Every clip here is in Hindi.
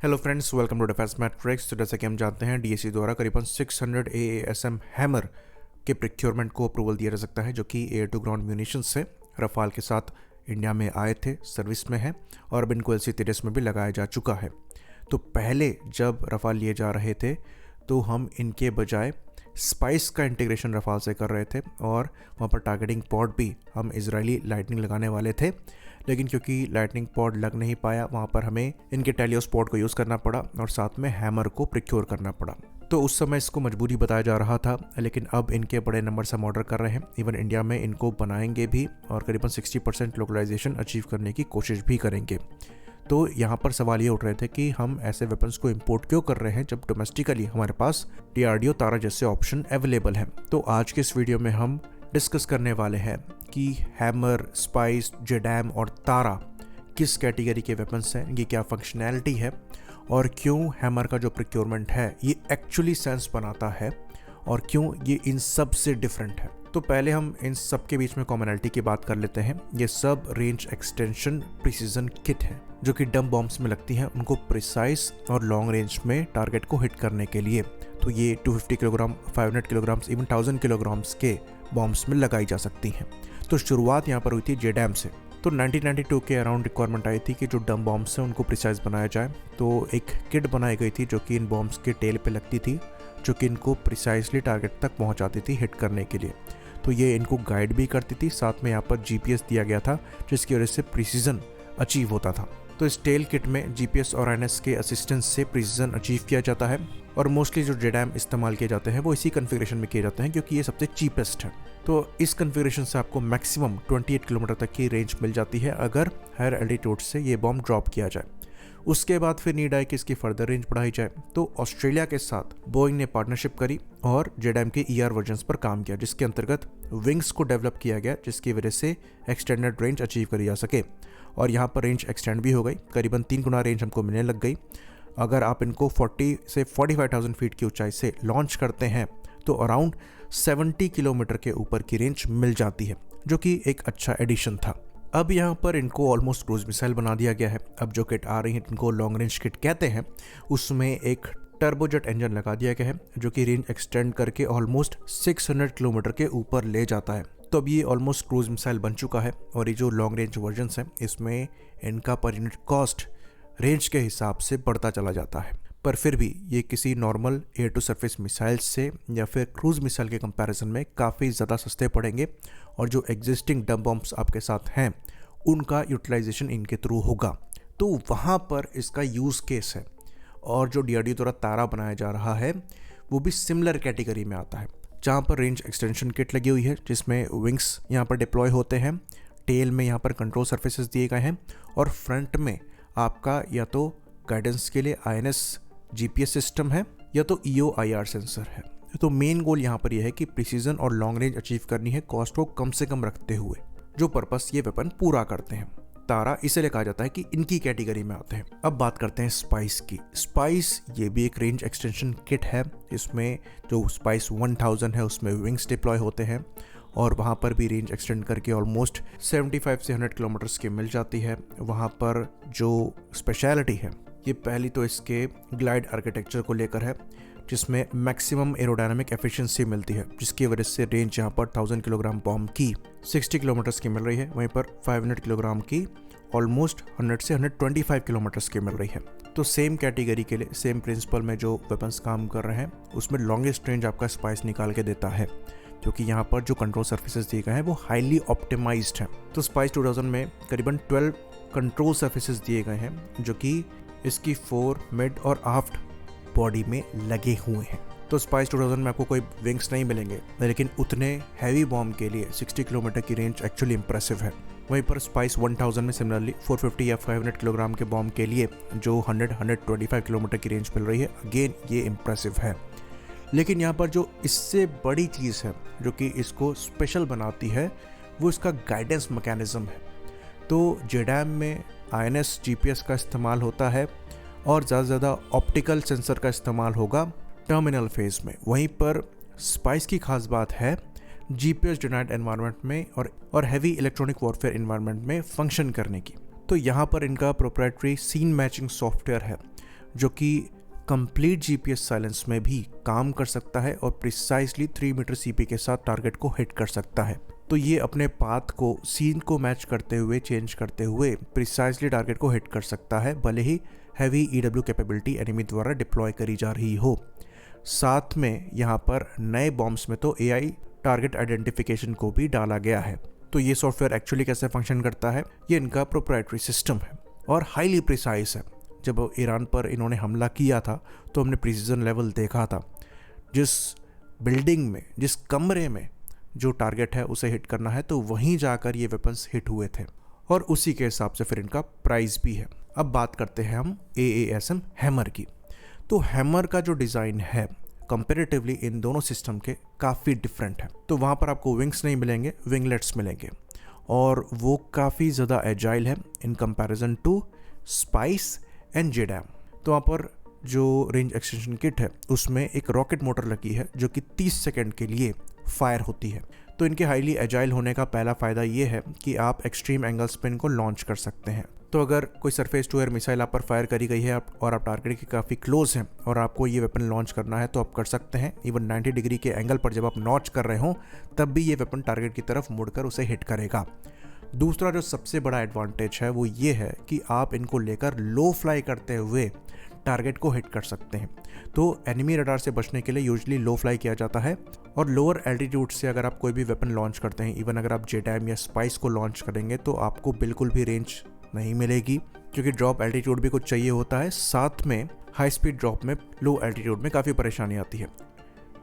Hello friends, welcome to defence matrix. तो जैसे कि हम जानते हैं डीएसी द्वारा करीबन 600 AASM हैमर के प्रोक्योरमेंट को अप्रूवल दिया जा सकता है, जो कि एयर टू ग्राउंड म्यूनिशन से रफाल के साथ इंडिया में आए थे, सर्विस में है और अब इनको LC-33 में भी लगाया जा चुका है। तो पहले जब रफाल लिए जा रहे थे तो हम इनके बजाय स्पाइस का इंटीग्रेशन रफाल से कर रहे थे और वहाँ पर टारगेटिंग पॉड भी हम इजरायली लाइटनिंग लगाने वाले थे, लेकिन क्योंकि लाइटनिंग पॉड लग नहीं पाया वहाँ पर हमें इनके टेलियोस पॉड को यूज़ करना पड़ा और साथ में हैमर को प्रोक्योर करना पड़ा। तो उस समय इसको मजबूरी बताया जा रहा था, लेकिन अब इनके बड़े नंबर से हम ऑर्डर कर रहे हैं। इवन इंडिया में इनको बनाएंगे भी और करीबन 60% लोकलाइजेशन अचीव करने की कोशिश भी करेंगे। तो यहाँ पर सवाल ये उठ रहे थे कि हम ऐसे वेपन्स को इंपोर्ट क्यों कर रहे हैं जब डोमेस्टिकली हमारे पास DRDO तारा जैसे ऑप्शन अवेलेबल है। तो आज के इस वीडियो में हम डिस्कस करने वाले हैं कि हैमर, स्पाइस, जेडैम और तारा किस कैटेगरी के वेपन्स हैं, इनकी क्या फंक्शनैलिटी है और क्यों हैमर का जो प्रोक्योरमेंट है ये एक्चुअली सेंस बनाता है और क्यों ये इन सब से डिफरेंट है। तो पहले हम इन सब के बीच में कॉमनैलिटी की बात कर लेते हैं। ये सब रेंज एक्सटेंशन प्रिसीजन किट है जो कि डम बॉम्ब्स में लगती हैं, उनको प्रिसाइज और लॉन्ग रेंज में टारगेट को हिट करने के लिए। तो ये 250 किलोग्राम, 500 किलोग्राम, इवन 1000 किलोग्राम्स के बॉम्ब्स में लगाई जा सकती हैं। तो शुरुआत यहाँ पर हुई थी जेडैम से। तो 1992 के अराउंड रिक्वायरमेंट आई थी कि जो डम बॉम्ब्स हैं उनको प्रिसाइज बनाया जाए। तो एक किट बनाई गई थी जो कि इन बॉम्ब्स के टेल पे लगती थी, जो कि इनको प्रिसाइजली टारगेट तक पहुँचाती थी हिट करने के लिए। तो ये इनको गाइड भी करती थी, साथ में यहाँ पर GPS दिया गया था जिसकी वजह से प्रिसीजन अचीव होता था। तो इस टेल किट में GPS और INS के असिस्टेंस से प्रिसीजन अचीव किया जाता है और मोस्टली जो जेडैम इस्तेमाल किए जाते हैं वो इसी कन्फिग्रेशन में किए जाते हैं क्योंकि ये सबसे चीपेस्ट है। तो इस कन्फिग्रेशन से आपको मैक्सिमम 28 किलोमीटर तक की रेंज मिल जाती है अगर हायर एल्टीट्यूड से ये बॉम्ब ड्रॉप किया जाए। उसके बाद फिर नीड आई कि इसकी फर्दर रेंज बढ़ाई जाए। तो ऑस्ट्रेलिया के साथ बोइंग ने पार्टनरशिप करी और जेडैम के ER वर्जन्स पर काम किया, जिसके अंतर्गत विंग्स को डेवलप किया गया जिसकी वजह से एक्सटेंडेड रेंज अचीव करी जा सके। और यहाँ पर रेंज एक्सटेंड भी हो गई, करीबन 3 गुना रेंज हमको मिलने लग गई। अगर आप इनको 40 से 45,000 फीट की ऊंचाई से लॉन्च करते हैं तो अराउंड 70 किलोमीटर के ऊपर की रेंज मिल जाती है, जो कि एक अच्छा एडिशन था। अब यहाँ पर इनको ऑलमोस्ट क्रूज मिसाइल बना दिया गया है। अब जो किट आ रही है इनको लॉन्ग रेंज किट कहते हैं, उसमें एक टर्बोजेट इंजन लगा दिया गया है जो कि रेंज एक्सटेंड करके ऑलमोस्ट 600 किलोमीटर के ऊपर ले जाता है। तो अब ये ऑलमोस्ट क्रूज मिसाइल बन चुका है और ये जो लॉन्ग रेंज वर्जन्स हैं इसमें इनका पर यूनिट कॉस्ट रेंज के हिसाब से बढ़ता चला जाता है, पर फिर भी ये किसी normal air to surface missile से या फिर क्रूज मिसाइल के कंपैरिजन में काफ़ी ज़्यादा सस्ते पड़ेंगे और जो एग्जिस्टिंग डम बॉम्ब्स आपके साथ हैं उनका यूटिलाइजेशन इनके थ्रू होगा। तो वहाँ पर इसका यूज़ केस है और जो DRDO द्वारा तारा बनाया जा रहा है वो भी सिमिलर कैटेगरी में आता है, जहाँ पर रेंज एक्सटेंशन किट लगी हुई है जिसमें विंग्स यहाँ पर डिप्लॉय होते हैं, टेल में यहाँ पर कंट्रोल सर्फेसेस दिए गए हैं और फ्रंट में आपका या तो गाइडेंस के लिए INS GPS सिस्टम है या तो EO/IR सेंसर है। तो मेन गोल यहाँ पर यह है कि प्रिसीजन और लॉन्ग रेंज अचीव करनी है, कॉस्ट को कम से कम रखते हुए, जो पर्पस ये वेपन पूरा करते हैं। तारा इसलिए कहा जाता है कि इनकी कैटेगरी में आते हैं। अब बात करते हैं स्पाइस की। स्पाइस ये भी एक रेंज एक्सटेंशन किट है। इसमें जो स्पाइस 1000 है उसमें विंग्स डिप्लॉय होते हैं और वहाँ पर भी रेंज एक्सटेंड करके ऑलमोस्ट 75 से 100 किलोमीटर्स की मिल जाती है। वहाँ पर जो स्पेशलिटी है ये पहली तो इसके ग्लाइड आर्किटेक्चर को लेकर है, जिसमें मैक्सिमम एरोडायनामिक एफिशिएंसी मिलती है, जिसकी वजह से रेंज यहाँ पर 1000 किलोग्राम बॉम्ब की 60 किलोमीटर्स की मिल रही है, वहीं पर 500 किलोग्राम की ऑलमोस्ट 100 से 125 किलोमीटर्स की मिल रही है। तो सेम कैटेगरी के लिए सेम प्रिंसिपल में जो वेपन्स काम कर रहे हैं उसमें लॉन्गेस्ट रेंज आपका स्पाइस निकाल के देता है, क्योंकि यहाँ पर जो कंट्रोल सर्फेसेस दिए गए हैं वो हाईली ऑप्टिमाइज्ड हैं। तो स्पाइस 2000 में करीबन 12 कंट्रोल सर्फेसेस दिए गए हैं जो कि इसकी 4 मिड और आफ्ट बॉडी में लगे हुए हैं। तो स्पाइस 2000 में आपको कोई विंग्स नहीं मिलेंगे, लेकिन उतने हैवी बॉम्ब के लिए 60 किलोमीटर की रेंज एक्चुअली इंप्रेसिव है। वहीं पर स्पाइस 1000 में सिमिलरली 450 या 500 किलोग्राम के बॉम्ब के लिए जो 100-125 किलोमीटर की रेंज मिल रही है, अगेन ये इंप्रेसिव है। लेकिन यहाँ पर जो इससे बड़ी चीज़ है जो कि इसको स्पेशल बनाती है वो इसका गाइडेंस मैकेनिज्म है। तो जेडैम में INS GPS का इस्तेमाल होता है और ज़्यादा से ज़्यादा ऑप्टिकल सेंसर का इस्तेमाल होगा टर्मिनल फेज में। वहीं पर स्पाइस की खास बात है GPS डिनाइड एनवायरनमेंट में और हैवी इलेक्ट्रॉनिक वॉरफेयर एनवायरनमेंट में फंक्शन करने की। तो यहाँ पर इनका प्रोप्राइटरी सीन मैचिंग सॉफ्टवेयर है जो कि कंप्लीट जीपीएस साइलेंस में भी काम कर सकता है और प्रिसाइसली 3 मीटर सीपी के साथ टारगेट को हिट कर सकता है। तो ये अपने पाथ को सीन को मैच करते हुए, चेंज करते हुए प्रिसाइसली टारगेट को हिट कर सकता है, भले ही हैवी ईडब्ल्यू कैपेबिलिटी एनिमी द्वारा डिप्लॉय करी जा रही हो। साथ में यहाँ पर नए बॉम्ब्स में तो एआई टारगेट आइडेंटिफिकेशन को भी डाला गया है। तो ये सॉफ्टवेयर एक्चुअली कैसे फंक्शन करता है, ये इनका प्रोप्राइटरी सिस्टम है और हाईली प्रिसाइज है। जब ईरान पर इन्होंने हमला किया था तो हमने प्रिसीजन लेवल देखा था, जिस बिल्डिंग में, जिस कमरे में जो टारगेट है उसे हिट करना है तो वहीं जाकर ये वेपन्स हिट हुए थे और उसी के हिसाब से फिर इनका प्राइस भी है। अब बात करते हैं हम AASM हैमर की। तो हैमर का जो डिज़ाइन है कंपेरेटिवली इन दोनों सिस्टम के काफ़ी डिफरेंट है। तो वहाँ पर आपको विंग्स नहीं मिलेंगे, विंगलेट्स मिलेंगे और वो काफ़ी ज़्यादा एजाइल है in comparison to spice and जेडैम। तो वहाँ पर जो रेंज एक्सटेंशन किट है उसमें एक रॉकेट मोटर लगी है जो कि 30 सेकंड के लिए फायर होती है। तो इनके हाईली एजाइल होने का पहला फ़ायदा ये है कि आप एक्सट्रीम एंगल स्पिन को लॉन्च कर सकते हैं। तो अगर कोई सरफेस टू एयर मिसाइल आप पर फायर करी गई है और आप टारगेट के काफ़ी क्लोज हैं और आपको ये वेपन लॉन्च करना है तो आप कर सकते हैं। इवन 90 डिग्री के एंगल पर जब आप नॉच कर रहे हो तब भी ये वेपन टारगेट की तरफ मुड़कर उसे हिट करेगा। दूसरा जो सबसे बड़ा एडवांटेज है वो ये है कि आप इनको लेकर लो फ्लाई करते हुए टारगेट को हिट कर सकते हैं। तो एनिमी रडार से बचने के लिए यूजुअली लो फ्लाई किया जाता है और लोअर एल्टीट्यूड से अगर आप कोई भी वेपन लॉन्च करते हैं, इवन अगर आप जेडैम या स्पाइस को लॉन्च करेंगे तो आपको बिल्कुल भी रेंज नहीं मिलेगी, क्योंकि ड्रॉप एल्टीट्यूड भी कुछ चाहिए होता है। साथ में हाई स्पीड ड्रॉप में लो एल्टीट्यूड में काफ़ी परेशानी आती है।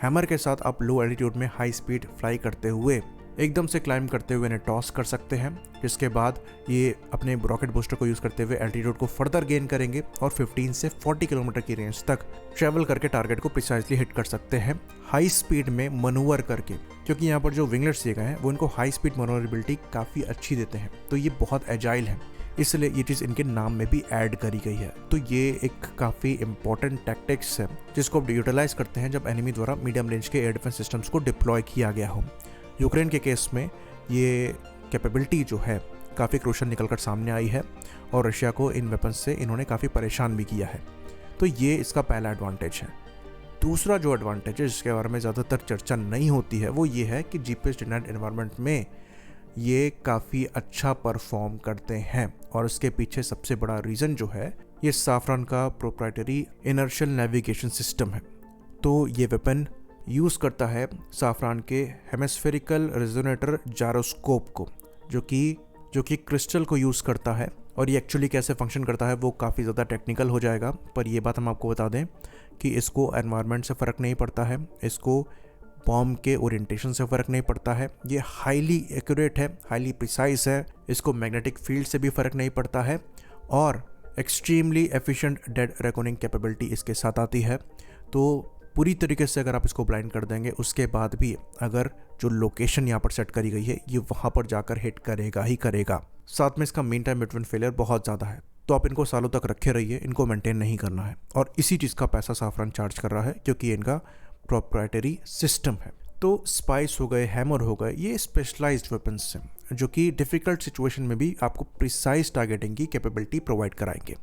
हैमर के साथ आप लो एल्टीट्यूड में हाई स्पीड फ्लाई करते हुए एकदम से क्लाइंब करते हुए इन्हें टॉस कर सकते हैं, जिसके बाद ये अपने रॉकेट बूस्टर को यूज़ करते हुए एल्टीट्यूड को फर्दर गेन करेंगे और 15 से 40 किलोमीटर की रेंज तक ट्रैवल करके टारगेट को प्रिसाइसली हिट कर सकते हैं हाई स्पीड में मनूवर करके, क्योंकि यहाँ पर जो विंगलेट्स दिए गए हैं वो इनको हाई स्पीड मनूवरेबिलिटी काफ़ी अच्छी देते हैं। तो ये बहुत एजाइल है, इसलिए ये चीज़ इनके नाम में भी ऐड करी गई है। तो ये एक काफ़ी इंपॉर्टेंट टैक्टिक्स है जिसको आप यूटिलाइज करते हैं जब एनिमी द्वारा मीडियम रेंज के एयर डिफेंस सिस्टम्स को डिप्लॉय किया गया हो। यूक्रेन के केस में ये कैपेबिलिटी जो है काफ़ी क्रूशल निकलकर सामने आई है और रशिया को इन वेपन्स से इन्होंने काफ़ी परेशान भी किया है। तो ये इसका पहला एडवांटेज है। दूसरा जो एडवांटेज है जिसके बारे में ज़्यादातर चर्चा नहीं होती है वो ये है कि जीपीएस डिनाइड एनवायरनमेंट में ये काफ़ी अच्छा परफॉर्म करते हैं और इसके पीछे सबसे बड़ा रीज़न जो है ये साफरान का प्रोप्राइटरी इनर्शियल नेविगेशन सिस्टम है। तो ये वेपन यूज़ करता है साफरान के हेमिस्फेरिकल रेजोनेटर जायरोस्कोप को, जो कि क्रिस्टल को यूज़ करता है। और ये एक्चुअली कैसे फंक्शन करता है वो काफ़ी ज़्यादा टेक्निकल हो जाएगा, पर ये बात हम आपको बता दें कि इसको एनवायरनमेंट से फ़र्क नहीं पड़ता है, इसको बॉम्ब के ओरिएंटेशन से फ़र्क नहीं पड़ता है। ये हाईली एक्यूरेट है, हाईली प्रिसाइज है, इसको मैग्नेटिक फील्ड से भी फ़र्क नहीं पड़ता है और extremely efficient dead recording capability इसके साथ आती है। तो पूरी तरीके से अगर आप इसको ब्लाइंड कर देंगे उसके बाद भी अगर जो लोकेशन यहाँ पर सेट करी गई है ये वहाँ पर जाकर हिट करेगा ही करेगा। साथ में इसका मीन टाइम बिटवीन फेलियर बहुत ज़्यादा है, तो आप इनको सालों तक रखे रहिए, इनको मेंटेन नहीं करना है। और इसी चीज़ का पैसा साफरान चार्ज कर रहा है क्योंकि इनका प्रोप्राइटरी सिस्टम है। तो स्पाइस हो गए, हैमर हो गए, ये स्पेशलाइज्ड वेपन्स हैं जो कि डिफ़िकल्ट सिचुएशन में भी आपको प्रिसाइज टारगेटिंग की कैपेबिलिटी प्रोवाइड कराएंगे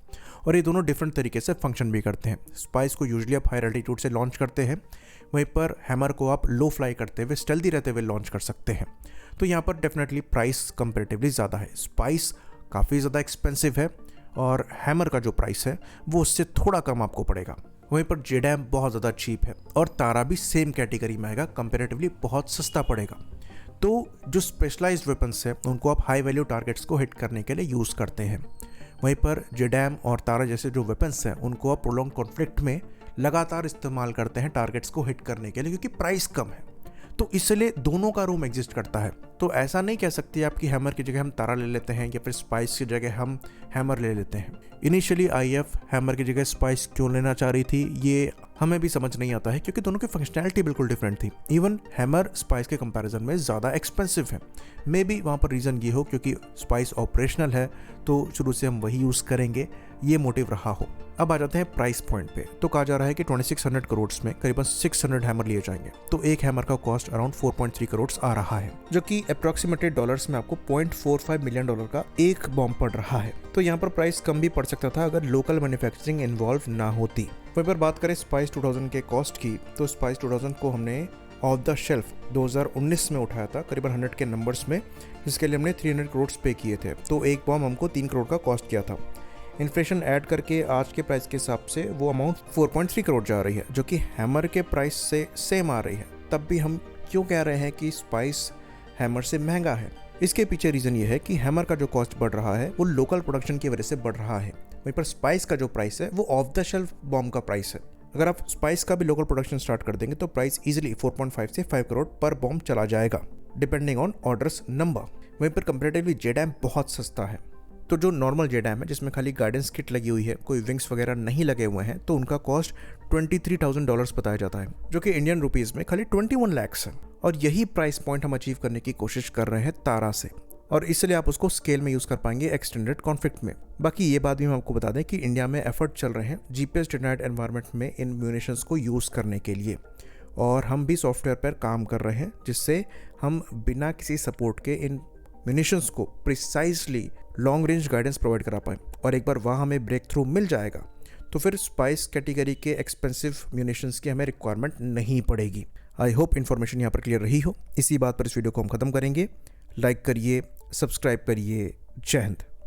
और ये दोनों डिफरेंट तरीके से फंक्शन भी करते हैं। स्पाइस को यूजुअली आप हायर एल्टीट्यूड से लॉन्च करते हैं, वहीं पर हैमर को आप लो फ्लाई करते हुए स्टेल्दी रहते हुए लॉन्च कर सकते हैं। तो यहाँ पर डेफिनेटली प्राइस कंपेरेटिवली ज़्यादा है। स्पाइस काफ़ी ज़्यादा एक्सपेंसिव है और हैमर का जो प्राइस है वो उससे थोड़ा कम आपको पड़ेगा। वहीं पर जेडैम बहुत ज़्यादा चीप है और तारा भी सेम कैटेगरी में आएगा, कंपेरेटिवली बहुत सस्ता पड़ेगा। तो जो स्पेशलाइज्ड वेपन्स हैं उनको आप हाई वैल्यू टारगेट्स को हिट करने के लिए यूज़ करते हैं। वहीं पर जेडैम और तारा जैसे जो वेपन्स हैं उनको आप प्रोलॉन्ग कॉन्फ्लिक्ट में लगातार इस्तेमाल करते हैं टारगेट्स को हिट करने के लिए, क्योंकि प्राइस कम है। तो इसलिए दोनों का रूम एग्जिस्ट करता है। तो ऐसा नहीं कह सकते आप कि हैमर की जगह हम तारा ले लेते हैं या फिर स्पाइस की जगह हम हैमर ले लेते हैं। इनिशियली आईएफ हैमर की जगह स्पाइस क्यों लेना चाह रही थी ये हमें भी समझ नहीं आता है, क्योंकि दोनों की फंक्शनैलिटी बिल्कुल डिफरेंट थी। इवन हैमर स्पाइस के कंपैरिजन में ज़्यादा एक्सपेंसिव है। मे बी वहाँ पर रीज़न ये हो क्योंकि स्पाइस ऑपरेशनल है तो शुरू से हम वही यूज़ करेंगे, ये मोटिव रहा हो। अब आ जाते हैं प्राइस पॉइंट पे। तो कहा जा रहा है कि 2600 करोड़ में करीबन 600 हैमर लिए जाएंगे, तो एक हैमर का कॉस्ट अराउंड 4.3 करोड़ आ रहा है, जो कि अप्रोक्सीमेटेड डॉलर्स में आपको $0.45 मिलियन का एक बॉम्ब पड़ रहा है। तो यहाँ पर प्राइस कम भी पड़ सकता था अगर लोकल मैन्युफैक्चरिंग इन्वॉल्व ना होती। वहीं पर बात करें स्पाइस 2000 के कॉस्ट की, तो स्पाइस 2000 को हमने ऑफ द शेल्फ 2019 में उठाया था करीबन 100 के नंबर्स में, जिसके लिए हमने 300 करोड़ पे किए थे। तो एक बॉम्ब हमको 3 करोड़ का कॉस्ट किया था। इन्फ्लेशन ऐड करके आज के प्राइस के हिसाब से वो अमाउंट 4.3 करोड़ जा रही है, जो कि हैमर के प्राइस से सेम आ रही है। तब भी हम क्यों कह रहे हैं कि स्पाइस हैमर से महंगा है? इसके पीछे रीज़न ये है कि हैमर का जो कॉस्ट बढ़ रहा है वो लोकल प्रोडक्शन की वजह से बढ़ रहा है। वहीं पर स्पाइस का जो प्राइस है वो ऑफ द शेल्फ बॉम्ब का प्राइस है। अगर आप स्पाइस का भी लोकल प्रोडक्शन स्टार्ट कर देंगे तो प्राइस इजीली 4.5 से 5 करोड़ पर बॉम्ब चला जाएगा, डिपेंडिंग ऑन ऑर्डर्स नंबर। वहीं पर कंपैरेटिवली जेडैम बहुत सस्ता है। तो जो नॉर्मल जेडैम है जिसमें खाली गाइडेंस किट लगी हुई है, कोई विंग्स वगैरह नहीं लगे हुए हैं, तो उनका कॉस्ट $23,000 बताया जाता है, जो कि इंडियन रुपीज़ में खाली 21 लाख है। और यही प्राइस पॉइंट हम अचीव करने की कोशिश कर रहे हैं तारा से, और इसलिए आप उसको स्केल में यूज़ कर पाएंगे एक्सटेंडेड कॉन्फ्लिक्ट में। बाकी ये बात भी हम आपको बता दें कि इंडिया में एफर्ट चल रहे हैं GPS डिनाइड एनवायरनमेंट में इन म्यूनिशंस को यूज़ करने के लिए, और हम भी सॉफ्टवेयर पर काम कर रहे हैं जिससे हम बिना किसी सपोर्ट के इन म्यूनिशंस को precisely long range guidance provide करा पाएँ। और एक बार वहाँ हमें ब्रेक थ्रू मिल जाएगा तो फिर स्पाइस कैटेगरी के एक्सपेंसिव म्यूनिशंस की हमें रिक्वायरमेंट नहीं पड़ेगी। आई होप इन्फॉर्मेशन यहाँ पर क्लियर रही हो। इसी बात पर इस वीडियो को हम खत्म करेंगे। लाइक करिए, सब्सक्राइब करिए। जय हिंद।